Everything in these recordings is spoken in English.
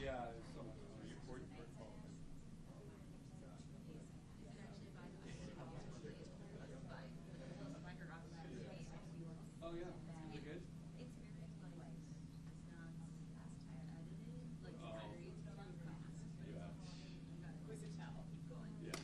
Yeah, so you're qualified. Oh yeah, is it good? It's very like it's not as edited, like very fast. Yeah. We could tell. Keep going. Yeah.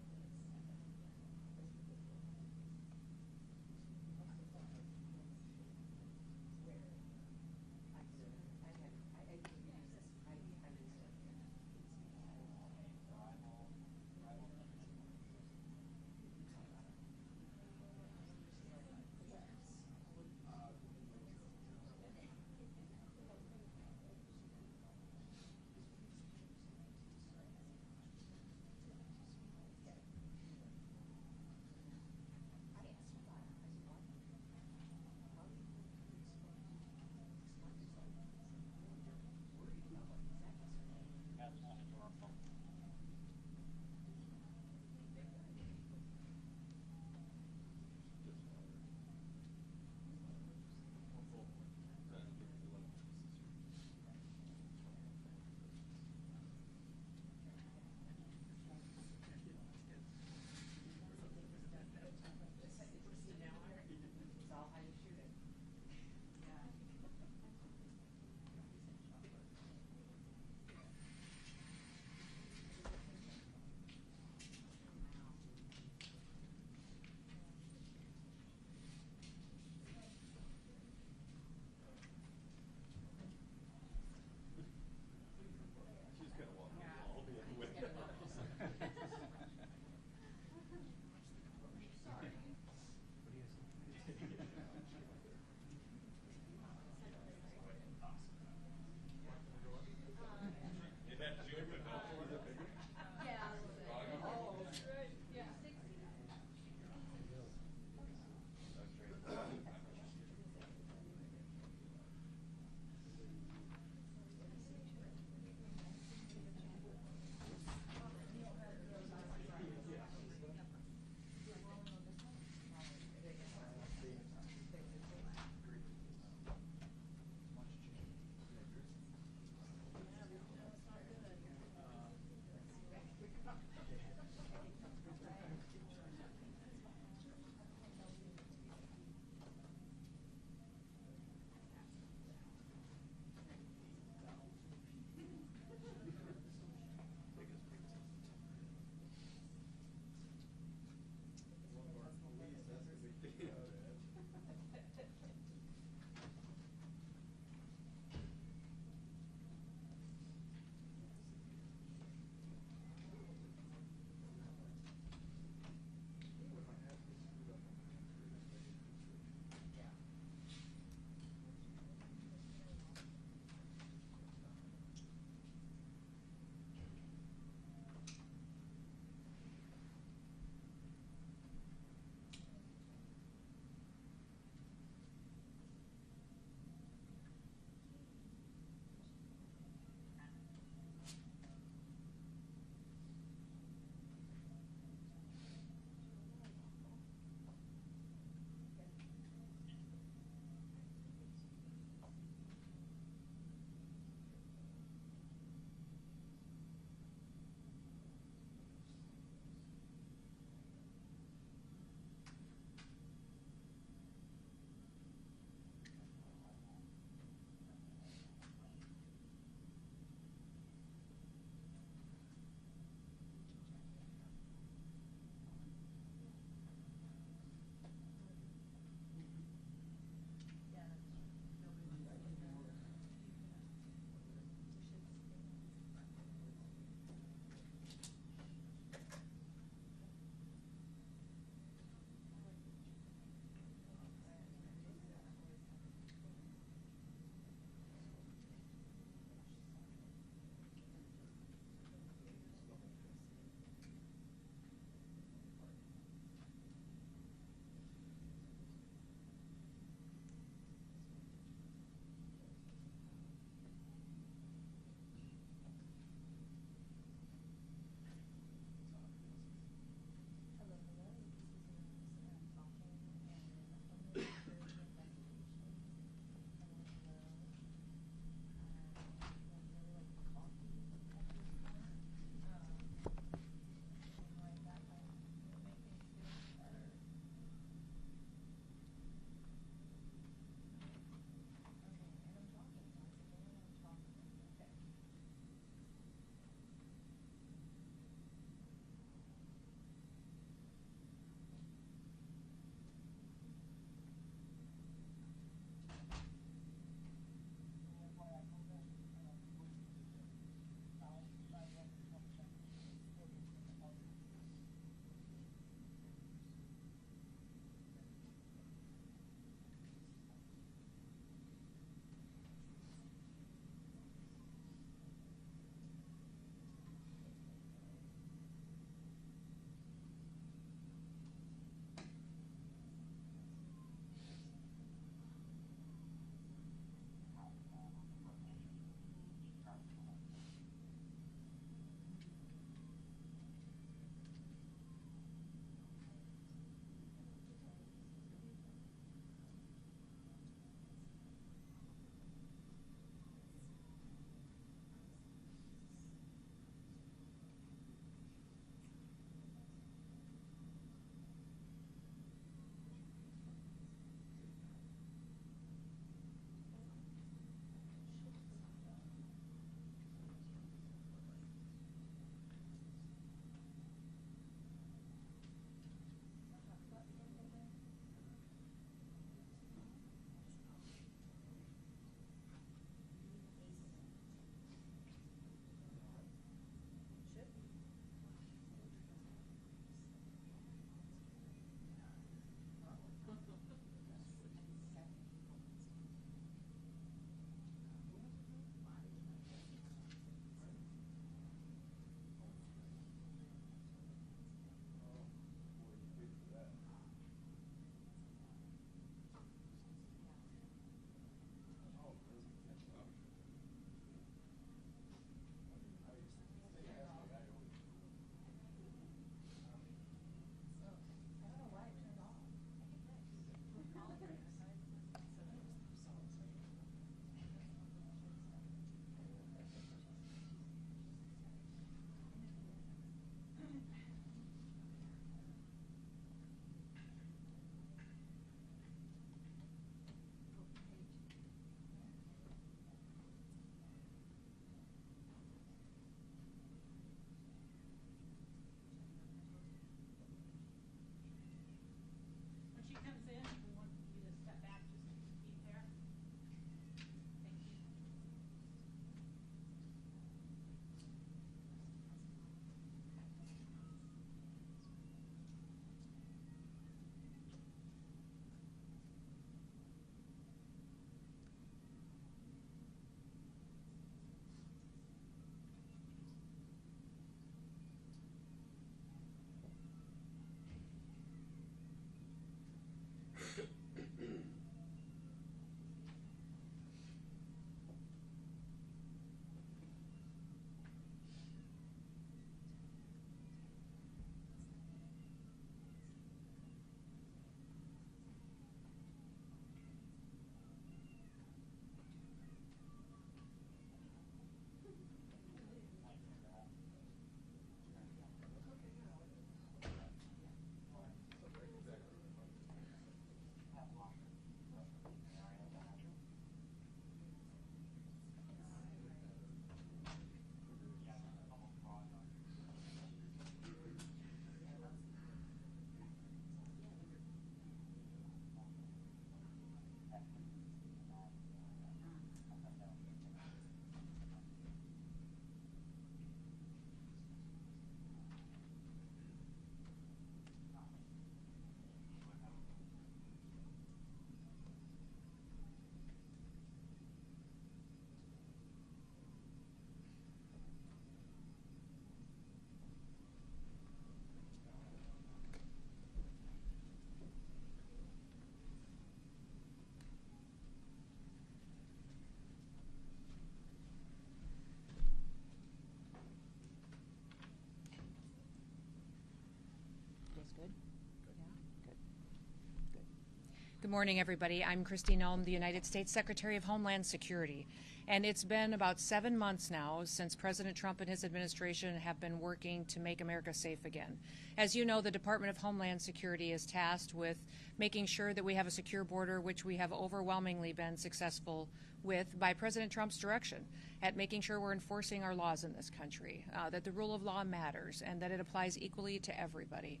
Good morning, everybody. I'm Kristi Noem, the United States Secretary of Homeland Security. And it's been about 7 months now since President Trump and his administration have been working to make America safe again. As you know, the Department of Homeland Security is tasked with making sure that we have a secure border, which we have overwhelmingly been successful with by President Trump's direction, at making sure we're enforcing our laws in this country, that the rule of law matters, and that it applies equally to everybody.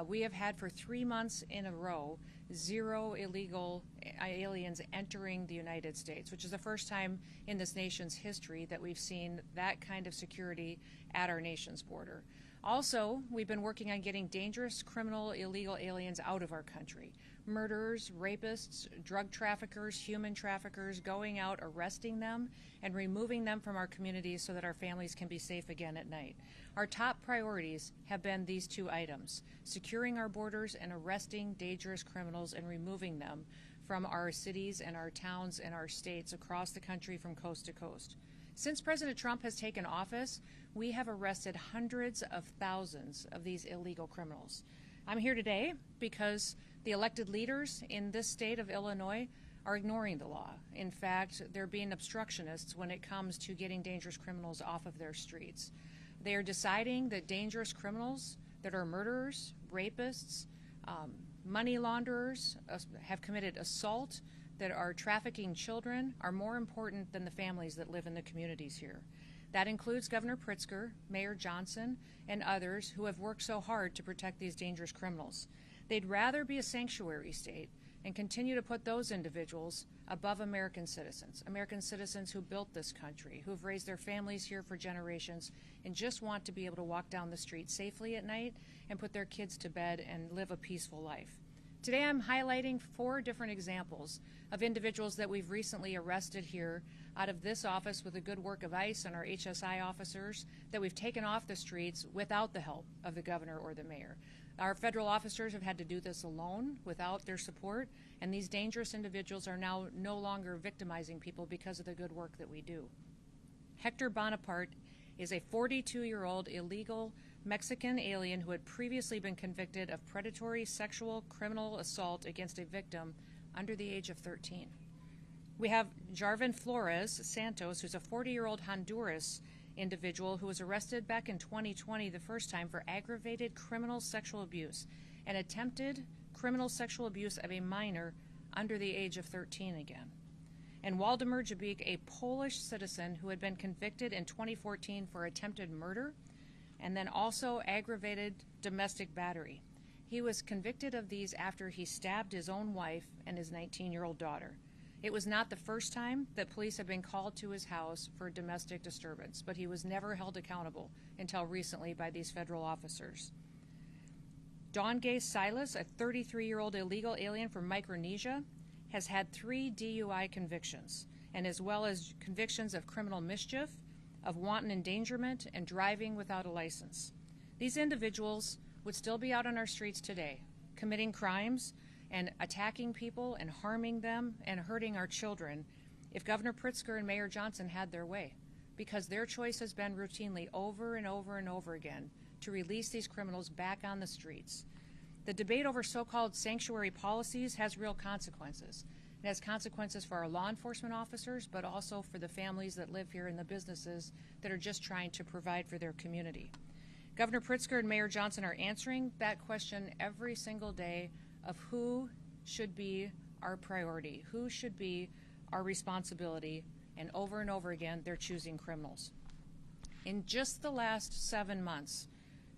We have had for 3 months in a row 0 illegal aliens entering the United States, which is the first time in this nation's history that we've seen that kind of security at our nation's border. Also, we've been working on getting dangerous, criminal, illegal aliens out of our country. Murderers, rapists, drug traffickers, human traffickers, going out, arresting them, and removing them from our communities so that our families can be safe again at night. Our top priorities have been these 2 items: securing our borders and arresting dangerous criminals and removing them from our cities and our towns and our states across the country from coast to coast. Since President Trump has taken office, we have arrested hundreds of thousands of these illegal criminals. I'm here today because the elected leaders in this state of Illinois are ignoring the law. In fact, they're being obstructionists when it comes to getting dangerous criminals off of their streets. They are deciding that dangerous criminals that are murderers, rapists, money launderers, have committed assault, that are trafficking children, are more important than the families that live in the communities here. That includes Governor Pritzker, Mayor Johnson, and others who have worked so hard to protect these dangerous criminals. They'd rather be a sanctuary state and continue to put those individuals above American citizens who built this country, who've raised their families here for generations and just want to be able to walk down the street safely at night and put their kids to bed and live a peaceful life. Today I'm highlighting 4 different examples of individuals that we've recently arrested here out of this office with the good work of ICE and our HSI officers that we've taken off the streets without the help of the governor or the mayor. Our federal officers have had to do this alone without their support, and these dangerous individuals are now no longer victimizing people because of the good work that we do. Hector Bonaparte is a 42-year-old illegal Mexican alien who had previously been convicted of predatory sexual criminal assault against a victim under the age of 13. We have Jarvin Flores Santos, who's a 40-year-old Honduras individual who was arrested back in 2020 the first time for aggravated criminal sexual abuse and attempted criminal sexual abuse of a minor under the age of 13 again. And Waldemar Jabik, a Polish citizen who had been convicted in 2014 for attempted murder and then also aggravated domestic battery. He was convicted of these after he stabbed his own wife and his 19-year-old daughter. It was not the first time that police have been called to his house for domestic disturbance, but he was never held accountable until recently by these federal officers. Dongay Silas, a 33-year-old illegal alien from Micronesia, has had 3 DUI convictions, and as well as convictions of criminal mischief, of wanton endangerment, and driving without a license. These individuals would still be out on our streets today, committing crimes and attacking people and harming them and hurting our children if Governor Pritzker and Mayor Johnson had their way, because their choice has been routinely over and over and over again to release these criminals back on the streets. The debate over so-called sanctuary policies has real consequences. It has consequences for our law enforcement officers, but also for the families that live here and the businesses that are just trying to provide for their community. Governor Pritzker and Mayor Johnson are answering that question every single day of who should be our priority, who should be our responsibility, and over again, they're choosing criminals. In just the last 7 months,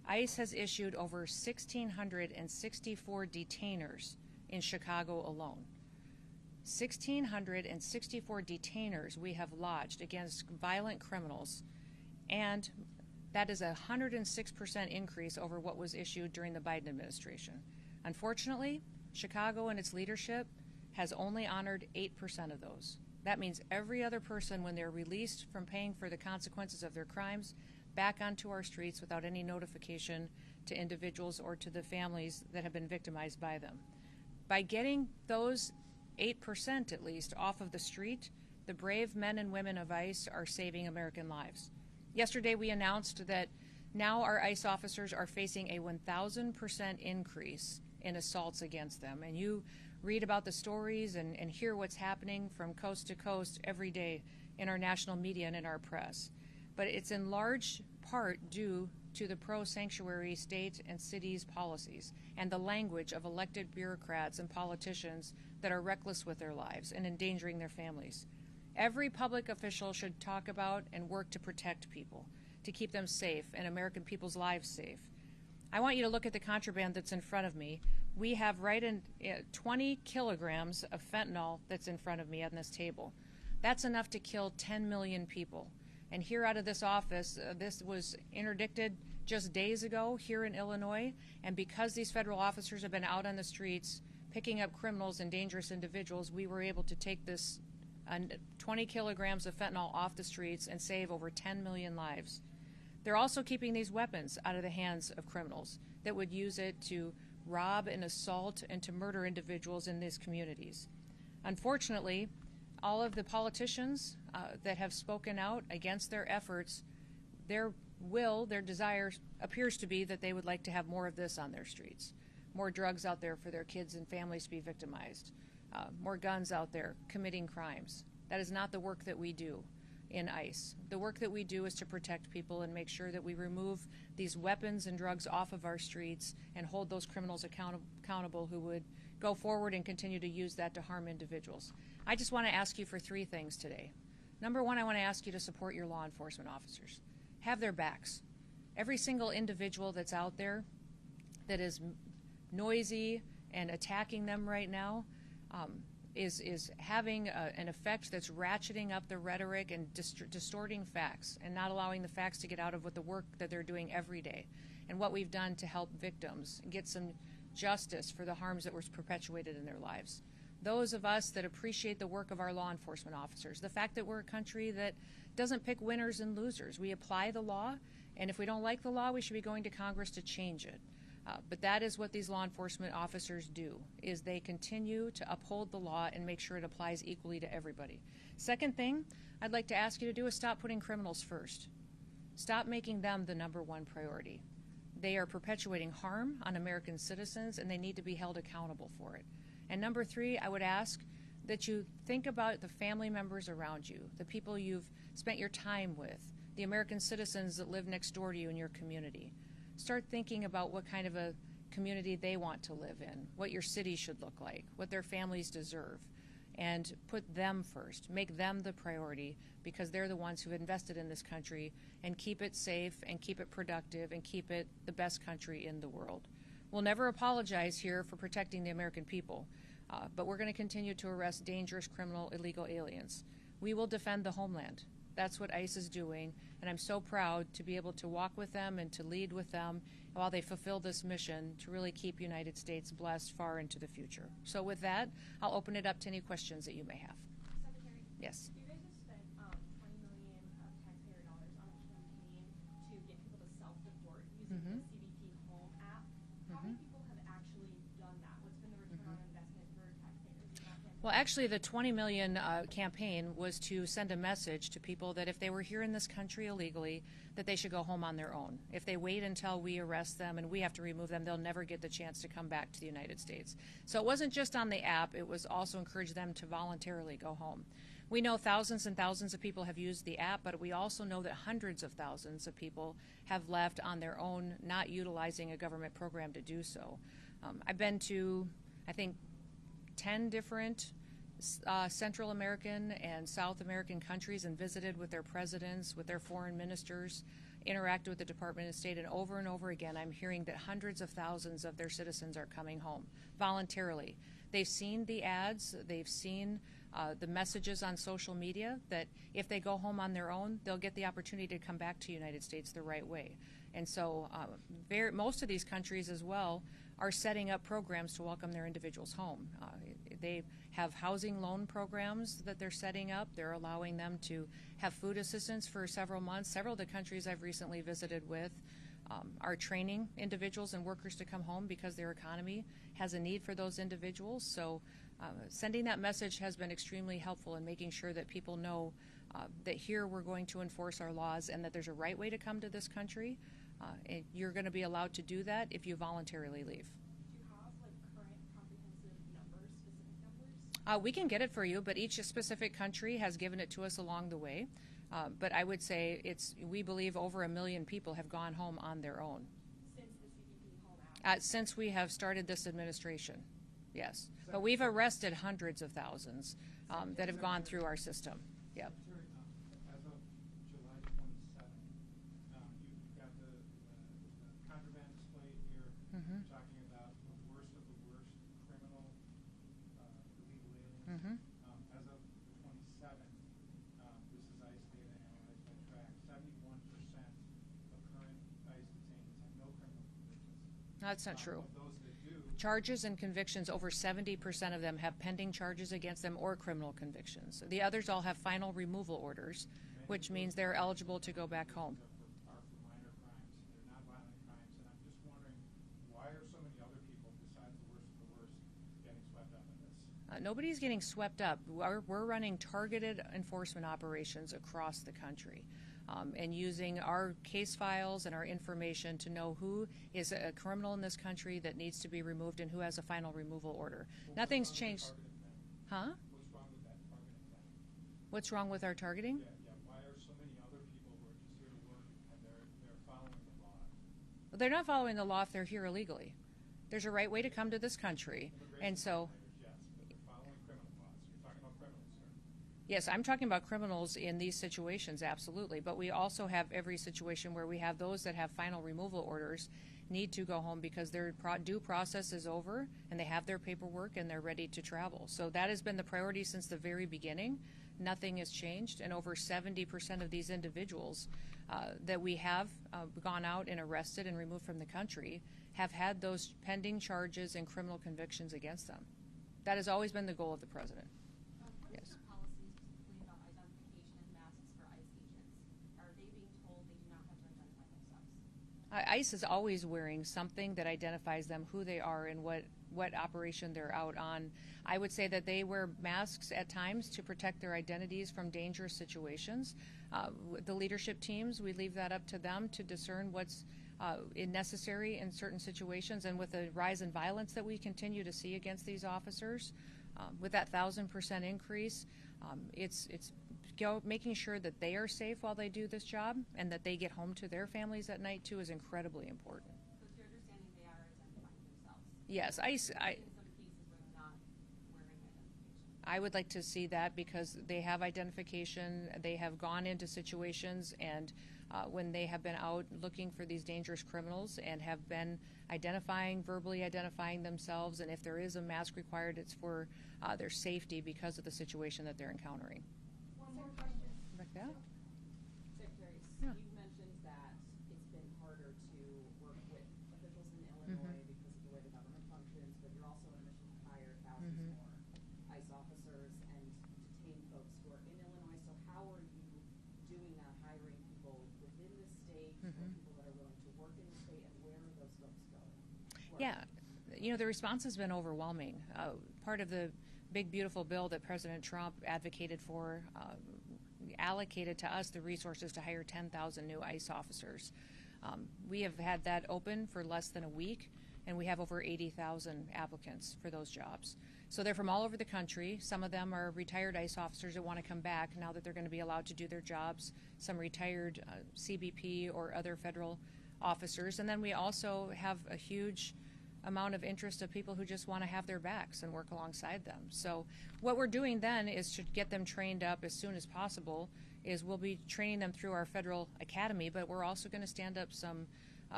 ICE has issued over 1,664 detainers in Chicago alone. 1,664 detainers we have lodged against violent criminals, and that is a 106% increase over what was issued during the Biden administration. Unfortunately, Chicago and its leadership has only honored 8% of those. That means every other person, when they're released from paying for the consequences of their crimes, back onto our streets without any notification to individuals or to the families that have been victimized by them. By getting those 8% at least off of the street, the brave men and women of ICE are saving American lives. Yesterday we announced that now our ICE officers are facing a 1,000% increase in assaults against them. And you read about the stories and hear what's happening from coast to coast every day in our national media and in our press. But it's in large part due to the pro-sanctuary state and cities policies and the language of elected bureaucrats and politicians that are reckless with their lives and endangering their families. Every public official should talk about and work to protect people, to keep them safe and American people's lives safe. I want you to look at the contraband that's in front of me. We have 20 kilograms of fentanyl that's in front of me on this table. That's enough to kill 10 million people. And here out of this office, this was interdicted just days ago here in Illinois, and because these federal officers have been out on the streets picking up criminals and dangerous individuals, we were able to take this 20 kilograms of fentanyl off the streets and save over 10 million lives. They're also keeping these weapons out of the hands of criminals that would use it to rob and assault and to murder individuals in these communities. Unfortunately, all of the politicians that have spoken out against their efforts, their desire appears to be that they would like to have more of this on their streets. More drugs out there for their kids and families to be victimized. More guns out there committing crimes. That is not the work that we do in ICE. The work that we do is to protect people and make sure that we remove these weapons and drugs off of our streets and hold those criminals accountable who would go forward and continue to use that to harm individuals. I just want to ask you for 3 things today. Number 1, I want to ask you to support your law enforcement officers. Have their backs. Every single individual that's out there that is noisy and attacking them right now is having an effect that's ratcheting up the rhetoric and distorting facts and not allowing the facts to get out of what the work that they're doing every day and what we've done to help victims get some justice for the harms that were perpetuated in their lives. Those of us that appreciate the work of our law enforcement officers, the fact that we're a country that doesn't pick winners and losers. We apply the law, and if we don't like the law, we should be going to Congress to change it. But that is what these law enforcement officers do, is they continue to uphold the law and make sure it applies equally to everybody. Second thing I'd like to ask you to do is stop putting criminals first. Stop making them the number 1 priority. They are perpetuating harm on American citizens, and they need to be held accountable for it. And number 3, I would ask that you think about the family members around you, the people you've spent your time with, the American citizens that live next door to you in your community. Start thinking about what kind of a community they want to live in, what your city should look like, what their families deserve, and put them first. Make them the priority because they're the ones who invested in this country, and keep it safe and keep it productive and keep it the best country in the world. We'll never apologize here for protecting the American people, but we're going to continue to arrest dangerous criminal illegal aliens. We will defend the homeland. That's what ICE is doing, and I'm so proud to be able to walk with them and to lead with them while they fulfill this mission to really keep United States blessed far into the future. So with that, I'll open it up to any questions that you may have. Secretary? Yes. You guys have spent $20 million of taxpayer dollars on a campaign to get people to self-deport using the CBP Home app. How many people have actually done that? What's been the return on investment for taxpayers in that campaign? Well, actually, the $20 million campaign was to send a message to people that if they were here in this country illegally, that they should go home on their own. If they wait until we arrest them and we have to remove them, they'll never get the chance to come back to the United States. So it wasn't just on the app, it was also encourage them to voluntarily go home. We know thousands and thousands of people have used the app, but we also know that hundreds of thousands of people have left on their own, not utilizing a government program to do so. I've been to, I think, 10 different Central American and South American countries and visited with their presidents, with their foreign ministers, interacted with the Department of State, and over again I'm hearing that hundreds of thousands of their citizens are coming home voluntarily. They've seen the ads, they've seen the messages on social media that if they go home on their own, they'll get the opportunity to come back to the United States the right way. And so most of these countries as well are setting up programs to welcome their individuals home. They have housing loan programs that they're setting up. They're allowing them to have food assistance for several months. Several of the countries I've recently visited with are training individuals and workers to come home because their economy has a need for those individuals. So sending that message has been extremely helpful in making sure that people know that here we're going to enforce our laws and that there's a right way to come to this country. And you're going to be allowed to do that if you voluntarily leave. Do you have like current comprehensive numbers We can get it for you, but each specific country has given it to us along the way. But I would say we believe over 1 million people have gone home on their own. Since the CBP Home Act? Since we have started this administration, yes. But we've arrested hundreds of thousands that have gone through our system. Yep. As of July 27th, you've got the contraband display here. Mhm. Talking about the worst of the worst criminal illegal aliens. Mhm. As of the 27th, this is ICE data analyzed by track. 71% of current ICE detainees have no criminal convictions. No, that's not true. Of those that do, Charges and convictions, over 70% of them have pending charges against them or criminal convictions. The others all have final removal orders, which means they're eligible to go back home. are for minor crimes. They're not violent crimes. And I'm just wondering, why are so many other people, besides the worst of the worst, getting swept up in this? Nobody's getting swept up. We're running targeted enforcement operations across the country and using our case files and our information to know who is a criminal in this country that needs to be removed and who has a final removal order. Nothing's changed. Huh? What's wrong with that targeting thing? What's wrong with our targeting? Yeah. Why are so many other people who are just here to work and they're following the law? Well, they're not following the law if they're here illegally. There's a right way to come to this country, and so. Yes, but they're following criminal laws. You're talking about criminals, sir. Yes, I'm talking about criminals in these situations, absolutely. But we also have every situation where we have those that have final removal orders need to go home because their due process is over and they have their paperwork and they're ready to travel. So that has been the priority since the very beginning. Nothing has changed, and over 70% of these individuals that we have gone out and arrested and removed from the country have had those pending charges and criminal convictions against them. That has always been the goal of the president. What Yes. is your policy specifically about identification and masks for ICE agents? Are they being told they do not have to identify themselves? ICE is always wearing something that identifies them, who they are, and what operation they're out on. I would say that they wear masks at times to protect their identities from dangerous situations. The leadership teams, we leave that up to them to discern what's necessary in certain situations. And with the rise in violence that we continue to see against these officers, with that 1,000% increase, it's making sure that they are safe while they do this job and that they get home to their families at night too is incredibly important. So it's your understanding they are identifying themselves? Yes, In some cases where they're not wearing identification? I would like to see that because they have identification, they have gone into situations, and when they have been out looking for these dangerous criminals and have been verbally identifying themselves, and if there is a mask required, it's for their safety because of the situation that they're encountering. One more question. Rebecca? Secretary, Yeah. you mentioned that it's been harder to work with officials in Illinois because of the way the government functions, but you're also on a mission to hire thousands more ICE officers and detain folks who are in Illinois. So how are you doing that, hiring people within the state, or people that are willing to work in the state, and where are those folks going? Yeah, the response has been overwhelming. Part of the big, beautiful bill that President Trump advocated for allocated to us the resources to hire 10,000 new ICE officers. We have had that open for less than a week, and we have over 80,000 applicants for those jobs. So they're from all over the country. Some of them are retired ICE officers that want to come back now that they're going to be allowed to do their jobs, some retired CBP or other federal officers. And then we also have a huge amount of interest of people who just want to have their backs and work alongside them. So what we're doing then is to get them trained up as soon as possible is we'll be training them through our federal academy, but we're also going to stand up some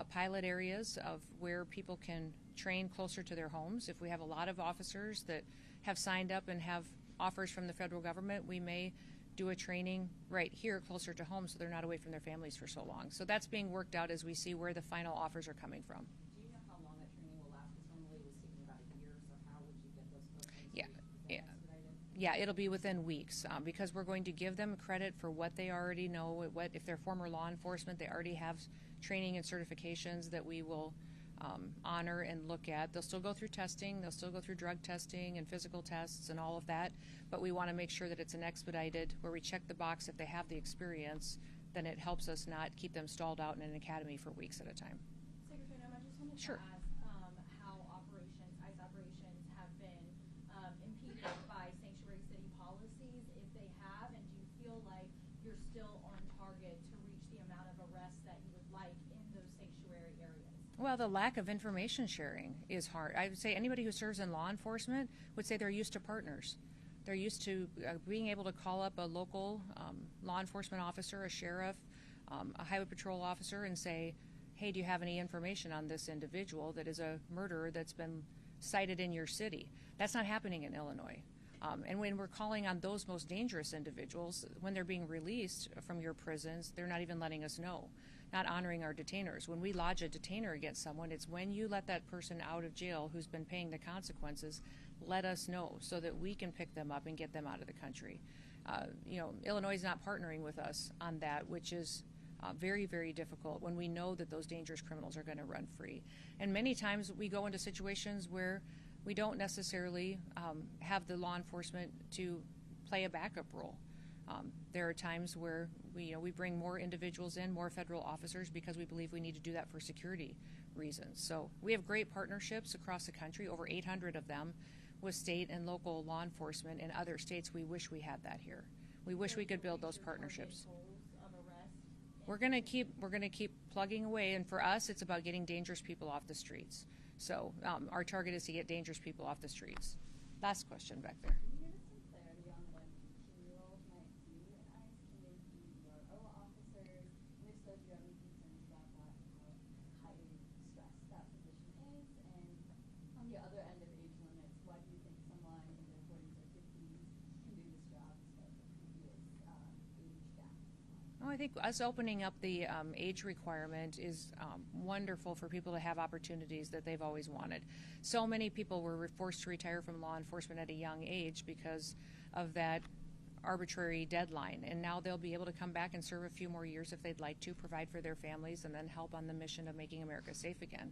pilot areas of where people can train closer to their homes. If we have a lot of officers that have signed up and have offers from the federal government, we may do a training right here closer to home so they're not away from their families for so long. So that's being worked out as we see where the final offers are coming from. Do you know how long that training will last? Because normally it was taking about a year, so how would you get those folks into Yeah, is that yeah. expedited? Yeah, it'll be within weeks because we're going to give them credit for what they already know. If they're former law enforcement, they already have training and certifications that we will honor and look at. They'll still go through testing. They'll still go through drug testing and physical tests and all of that. But we want to make sure that it's an expedited where we check the box if they have the experience. Then it helps us not keep them stalled out in an academy for weeks at a time. Secretary Noem, I just wanted Sure. to ask how ICE operations have been impeded by Well, the lack of information sharing is hard. I would say anybody who serves in law enforcement would say they're used to partners. They're used to being able to call up a local law enforcement officer, a sheriff, a highway patrol officer, and say, hey, do you have any information on this individual that is a murderer that's been cited in your city? That's not happening in Illinois. And when we're calling on those most dangerous individuals, when they're being released from your prisons, they're not even letting us know, not honoring our detainers. When we lodge a detainer against someone, it's when you let that person out of jail who's been paying the consequences, let us know so that we can pick them up and get them out of the country. Illinois is not partnering with us on that, which is very, very difficult when we know that those dangerous criminals are going to run free. And many times we go into situations where we don't necessarily have the law enforcement to play a backup role. There are times where we bring more individuals in, more federal officers, because we believe we need to do that for security reasons. So we have great partnerships across the country, over 800 of them, with state and local law enforcement. In other states, we wish we had that here. We wish we could build those partnerships. We're going to keep plugging away, and for us, it's about getting dangerous people off the streets. So our target is to get dangerous people off the streets. Last question back there. Can you give us some clarity on what a 15-year-old might do in ICE? Can they be URO officers? And if so, do you have any concerns about that, how highly stressed that position is? And on the other end of age limits, why do you think someone in their 40s or 50s can do this job instead of the previous age gap? Oh, I think us opening up the age requirement is wonderful for people to have opportunities that they've always wanted. So many people were forced to retire from law enforcement at a young age because of that arbitrary deadline, and now they'll be able to come back and serve a few more years if they'd like to, provide for their families, and then help on the mission of making America safe again.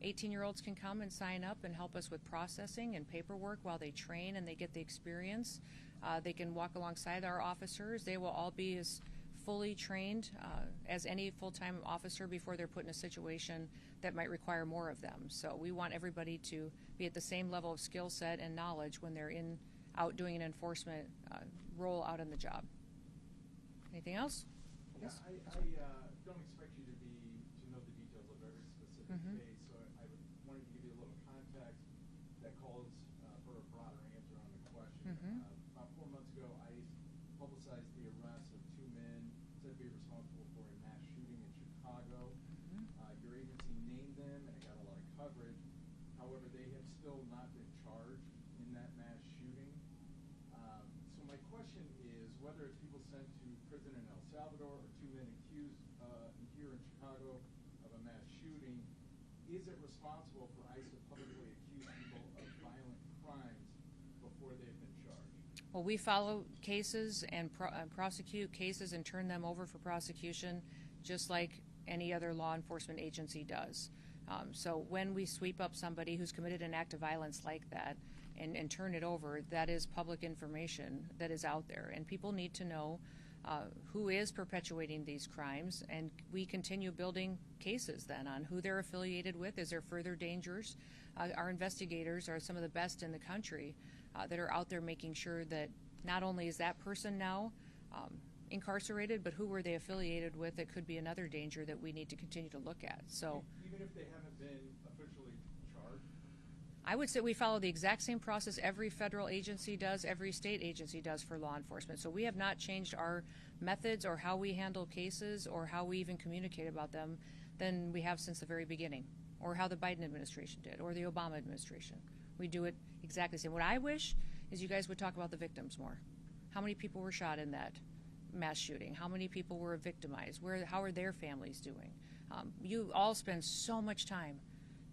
18-year-olds can come and sign up and help us with processing and paperwork while they train and they get the experience. They can walk alongside our officers. They will all be as fully trained as any full-time officer before they're put in a situation that might require more of them. So we want everybody to be at the same level of skill set and knowledge when they're out doing an enforcement role out on the job. Anything else? Yeah, Yes? I don't expect you to know the details of every specific case, so I wanted to give you a little context that calls for a broader answer on the question. About 4 months ago, ICE publicized the arrest of 2 men said to be responsible for a mass shooting in Chicago. Your agency named them, and it got a lot of coverage. However, they have still not been charged in that mass shooting. So my question is whether it's people sent to prison in El Salvador or 2 men accused here in Chicago of a mass shooting, is it responsible for ICE to publicly accuse people of violent crimes before they've been charged? Well, we follow cases and prosecute cases and turn them over for prosecution just like any other law enforcement agency does. So when we sweep up somebody who's committed an act of violence like that and turn it over, that is public information that is out there. And people need to know who is perpetuating these crimes, and we continue building cases then on who they're affiliated with. Is there further dangers? Our investigators are some of the best in the country that are out there making sure that not only is that person now incarcerated, but who were they affiliated with that could be another danger that we need to continue to look at. So even if they haven't been officially charged? I would say we follow the exact same process every federal agency does, every state agency does for law enforcement. So we have not changed our methods or how we handle cases or how we even communicate about them than we have since the very beginning, or how the Biden administration did, or the Obama administration. We do it exactly the same. What I wish is you guys would talk about the victims more. How many people were shot in that mass shooting? How many people were victimized? How are their families doing? You all spend so much time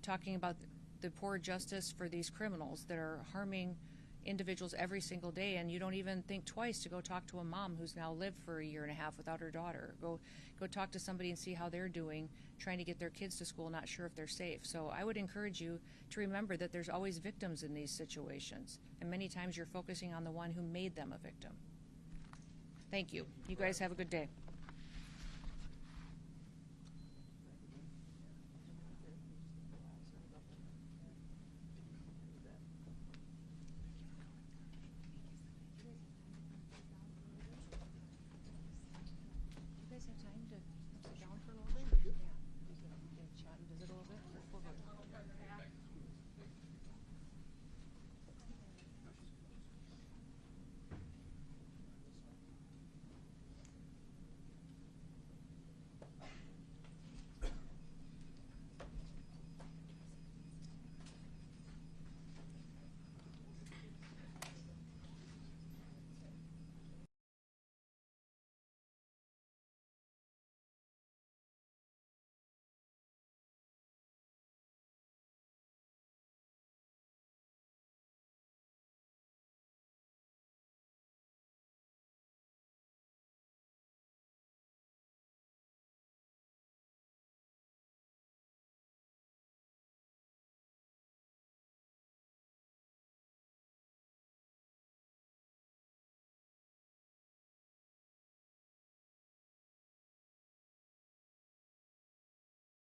talking about the poor justice for these criminals that are harming individuals every single day, and you don't even think twice to go talk to a mom who's now lived for 1.5 years without her daughter. Go talk to somebody and see how they're doing, trying to get their kids to school, not sure if they're safe. So I would encourage you to remember that there's always victims in these situations, and many times you're focusing on the one who made them a victim. Thank you. You guys have a good day. You guys have time to sit down for a little bit? Yeah. We can chat and Is it a little bit?